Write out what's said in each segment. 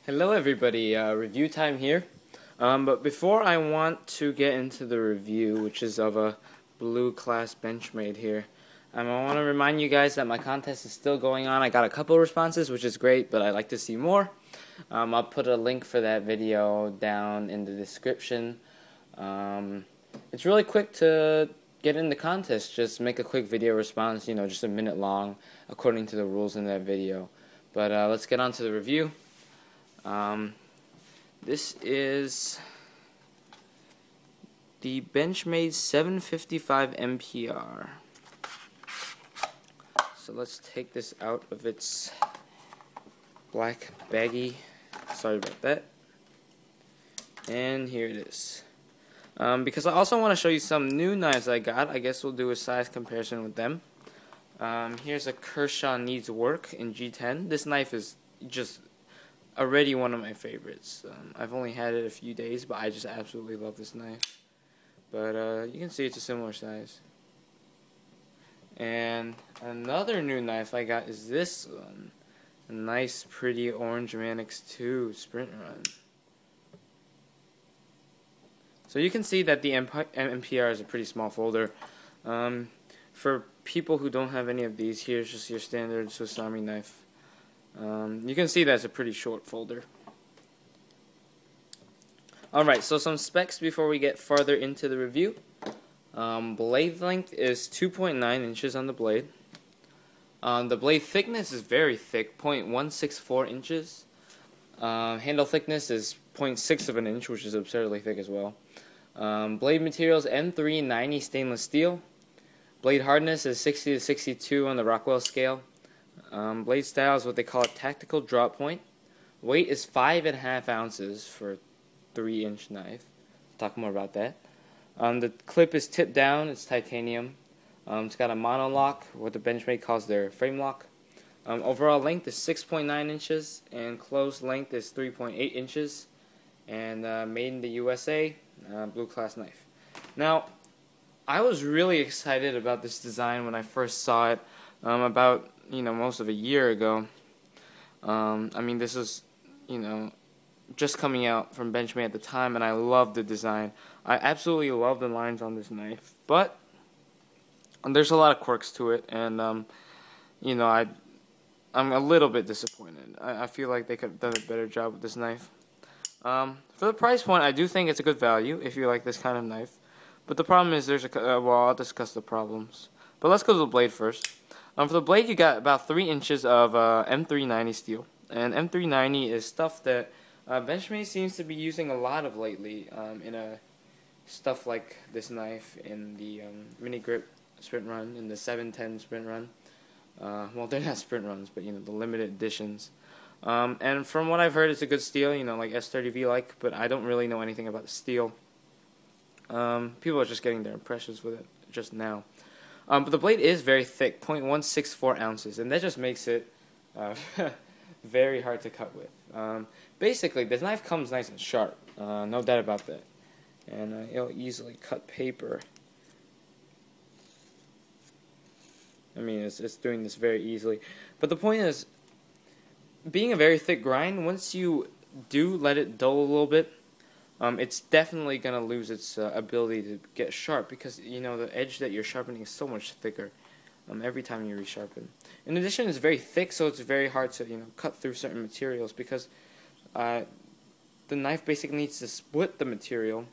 Hello everybody, review time here. But before I want to get into the review, which is of a blue class Benchmade here, I want to remind you guys that my contest is still going on. I got a couple responses, which is great, but I'd like to see more. I'll put a link for that video down in the description. It's really quick to get in the contest. Just make a quick video response, just a minute long, according to the rules in that video. But let's get on to the review. This is the Benchmade 755 MPR. So let's take this out of its black baggie. Sorry about that. And here it is. Because I also want to show you some new knives I got. I guess we'll do a size comparison with them. Here's a Kershaw Needs Work in G10. This knife is just already one of my favorites. I've only had it a few days, but I just absolutely love this knife. But you can see it's a similar size. And another new knife I got is this one. A nice, pretty orange Manix 2 Sprint Run. So you can see that the MPR is a pretty small folder. For people who don't have any of these, here's just your standard Swiss Army knife. You can see that's a pretty short folder. Alright, so some specs before we get farther into the review. Blade length is 2.9 inches on the blade. The blade thickness is very thick, 0.164 inches. Handle thickness is 0.6 of an inch, which is absurdly thick as well. Blade materials M390 stainless steel. Blade hardness is 60 to 62 on the Rockwell scale. Blade style is what they call a tactical drop point. Weight is 5.5 ounces for a 3-inch knife. Talk more about that. The clip is tipped down. It's titanium. It's got a monolock, what the Benchmade calls their frame lock. Overall length is 6.9 inches, and closed length is 3.8 inches. And made in the USA, blue class knife. Now, I was really excited about this design when I first saw it about most of a year ago. I mean, this was just coming out from Benchmade at the time, and I loved the design. I absolutely love the lines on this knife, but there's a lot of quirks to it, and I'm a little bit disappointed. I feel like they could have done a better job with this knife. For the price point, I do think it's a good value if you like this kind of knife. But the problem is well, I'll discuss the problems. But let's go to the blade first. For the blade, you got about 3 inches of M390 steel. And M390 is stuff that Benchmade seems to be using a lot of lately in stuff like this knife, in the mini grip sprint run, in the 710 sprint run. Well, they're not sprint runs, but the limited editions. And from what I've heard, it's a good steel, like S30V-like, but I don't really know anything about the steel. People are just getting their impressions with it just now. But the blade is very thick, 0.164 ounces, and that just makes it very hard to cut with. Basically, this knife comes nice and sharp, no doubt about that. And it'll easily cut paper. I mean, it's doing this very easily. But the point is, being a very thick grind, once you do let it dull a little bit, it's definitely going to lose its ability to get sharp, because the edge that you're sharpening is so much thicker every time you resharpen. In addition, it's very thick, so it's very hard to cut through certain materials, because the knife basically needs to split the material,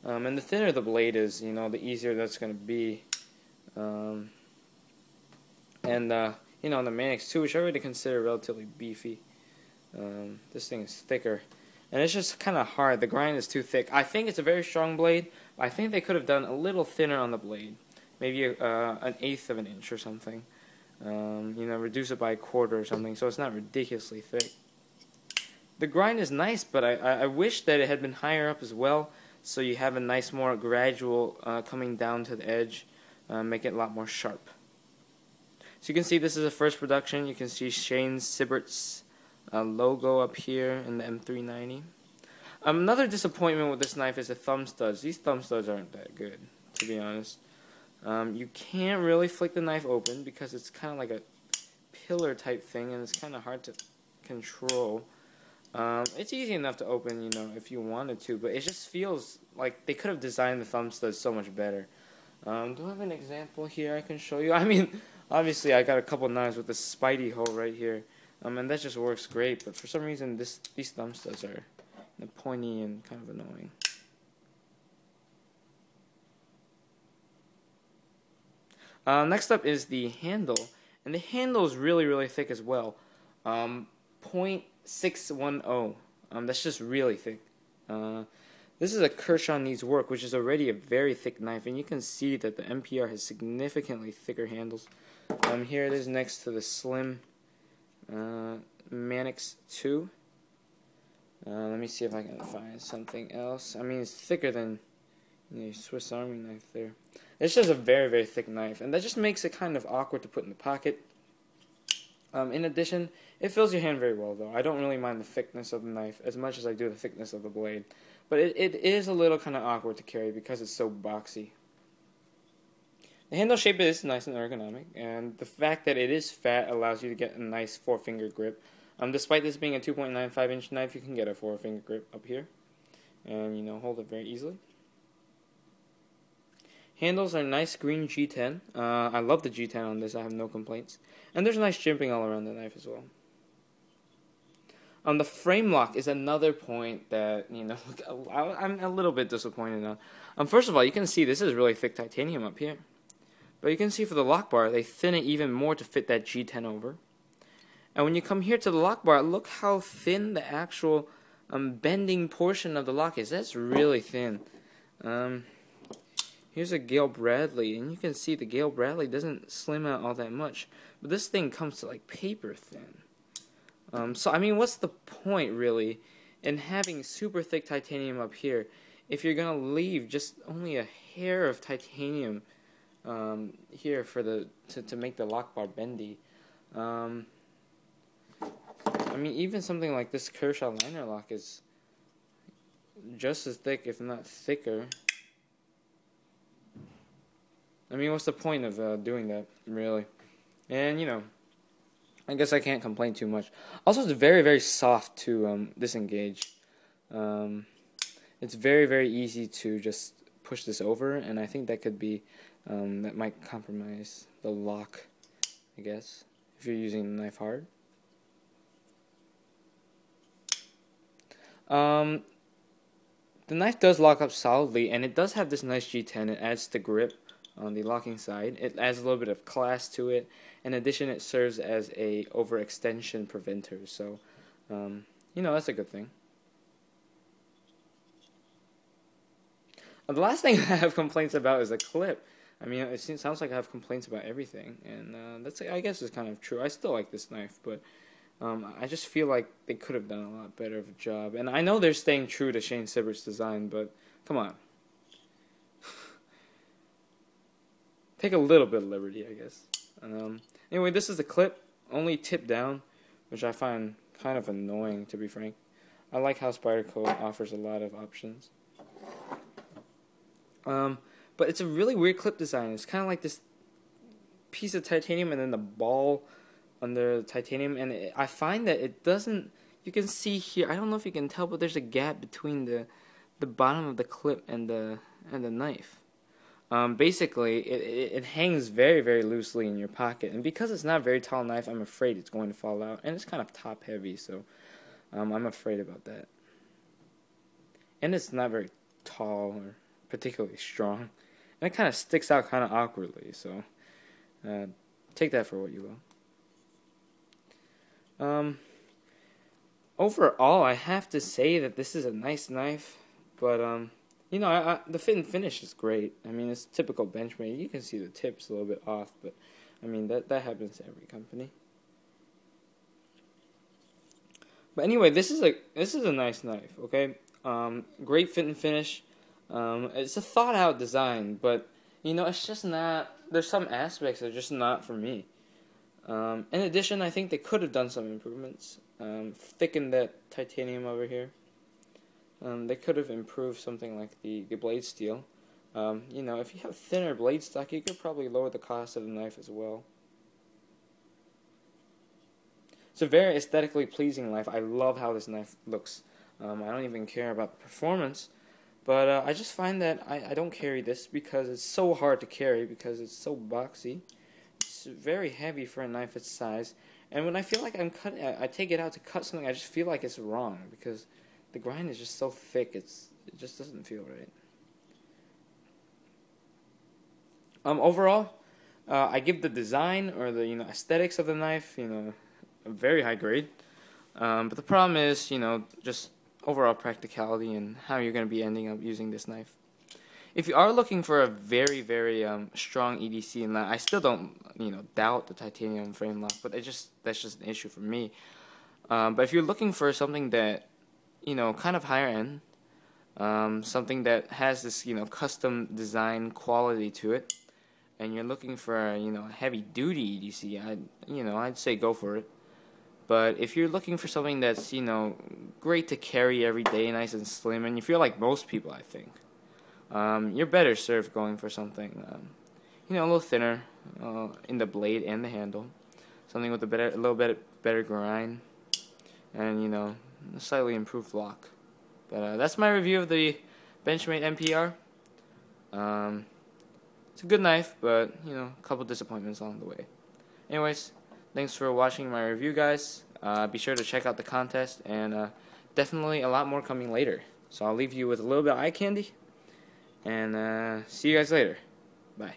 and the thinner the blade is, the easier that's going to be. And on the Manix 2, which I already consider relatively beefy, this thing is thicker. And it's just kind of hard. The grind is too thick. I think it's a very strong blade, but I think they could have done a little thinner on the blade. Maybe an 1/8 of an inch or something. Reduce it by 1/4 or something, so it's not ridiculously thick. The grind is nice, but I wish that it had been higher up as well, so you have a nice, more gradual coming down to the edge, make it a lot more sharp. So you can see this is a first production. You can see Shane Sibbert's logo up here in the M390. Another disappointment with this knife is the thumb studs. These thumb studs aren't that good, to be honest. You can't really flick the knife open because it's kind of like a pillar type thing, and it's kind of hard to control. It's easy enough to open, you know, if you wanted to, but it just feels like they could have designed the thumb studs so much better. Do I have an example here I can show you? I mean, obviously I got a couple knives with a spidey hole right here, and that just works great, but for some reason these thumb studs are pointy and kind of annoying. Next up is the handle, and the handle is really, really thick as well. 0.610. That's just really thick. This is a Kershaw Needs Work, which is already a very thick knife, and you can see that the MPR has significantly thicker handles. Here it is next to the slim Manix 2. Let me see if I can find something else. I mean, it's thicker than the Swiss Army knife there. It's just a very, very thick knife, and that just makes it kind of awkward to put in the pocket. In addition, it fills your hand very well, though. I don't really mind the thickness of the knife as much as I do the thickness of the blade. But it is a little kind of awkward to carry because it's so boxy. The handle shape is nice and ergonomic, and the fact that it is fat allows you to get a nice 4-finger grip. Despite this being a 2.95-inch knife, you can get a 4-finger grip up here, and you know, hold it very easily. Handles are nice green G10. I love the G10 on this. I have no complaints. And there's nice jimping all around the knife as well. The frame lock is another point that, you know, I'm a little bit disappointed on. First of all, you can see this is really thick titanium up here. But you can see for the lock bar, they thin it even more to fit that G10 over. And when you come here to the lock bar, look how thin the actual bending portion of the lock is. That's really thin. Here's a Gale Bradley, and you can see the Gale Bradley doesn't slim out all that much. But this thing comes to like paper thin. So, I mean, what's the point, really, in having super thick titanium up here if you're going to leave just only a hair of titanium here for to make the lock bar bendy? I mean, even something like this Kershaw liner lock is just as thick, if not thicker. I mean, what's the point of doing that, really? And, you know, I guess I can't complain too much. Also, it's very, very soft to disengage. It's very, very easy to just push this over, and I think that could be, that might compromise the lock, I guess, if you're using the knife hard. The knife does lock up solidly, and it does have this nice G10. It adds to grip on the locking side. It adds a little bit of class to it. In addition, it serves as a overextension preventer. So, you know, that's a good thing. The last thing I have complaints about is the clip. I mean, it sounds like I have complaints about everything, and that's, I guess, is kind of true. I still like this knife, but I just feel like they could have done a lot better of a job. And I know they're staying true to Shane Sibbert's design, but come on. Take a little bit of liberty, I guess. Anyway, this is the clip, only tip down, which I find kind of annoying, to be frank. I like how Spyderco offers a lot of options. But it's a really weird clip design. It's kind of like this piece of titanium and then the ball under the titanium, and I find that it doesn't, you can see here, I don't know if you can tell, but there's a gap between the bottom of the clip and the knife. Basically, it hangs very, very loosely in your pocket, and because it's not a very tall knife, I'm afraid it's going to fall out, and it's kind of top heavy, so I'm afraid about that. And it's not very tall or particularly strong, and it kind of sticks out kind of awkwardly, so take that for what you will. Overall, I have to say that this is a nice knife, but you know, the fit and finish is great. I mean, it's typical Benchmade. You can see the tips a little bit off, but I mean, that happens to every company. But anyway, this is a nice knife, okay? Great fit and finish. It's a thought out design, but you know, it's just not, there's some aspects that are just not for me. In addition, I think they could have done some improvements. Thickened that titanium over here. They could have improved something like the blade steel. You know, if you have thinner blade stock, you could probably lower the cost of the knife as well. It's a very aesthetically pleasing knife. I love how this knife looks. I don't even care about the performance, but I just find that I don't carry this because it's so hard to carry because it's so boxy. It's very heavy for a knife its size, and when I feel like I'm cutting, I take it out to cut something, I just feel like it's wrong because the grind is just so thick. It just doesn't feel right. Overall, I give the design or the aesthetics of the knife a very high grade. But the problem is just overall practicality and how you're going to be ending up using this knife. If you are looking for a very strong EDC, and I still don't doubt the titanium frame lock, but that's just an issue for me. But if you're looking for something that kind of higher end, something that has this custom design quality to it, and you're looking for a heavy duty EDC, I'd say go for it. But if you're looking for something that's great to carry every day, nice and slim, and you feel like most people, I think, you're better served going for something a little thinner in the blade and the handle, something with a little bit better grind, and a slightly improved lock. But that's my review of the Benchmade MPR. It's a good knife, but a couple disappointments along the way. Anyways, thanks for watching my review, guys. Be sure to check out the contest, and definitely a lot more coming later. So I'll leave you with a little bit of eye candy, and see you guys later. Bye.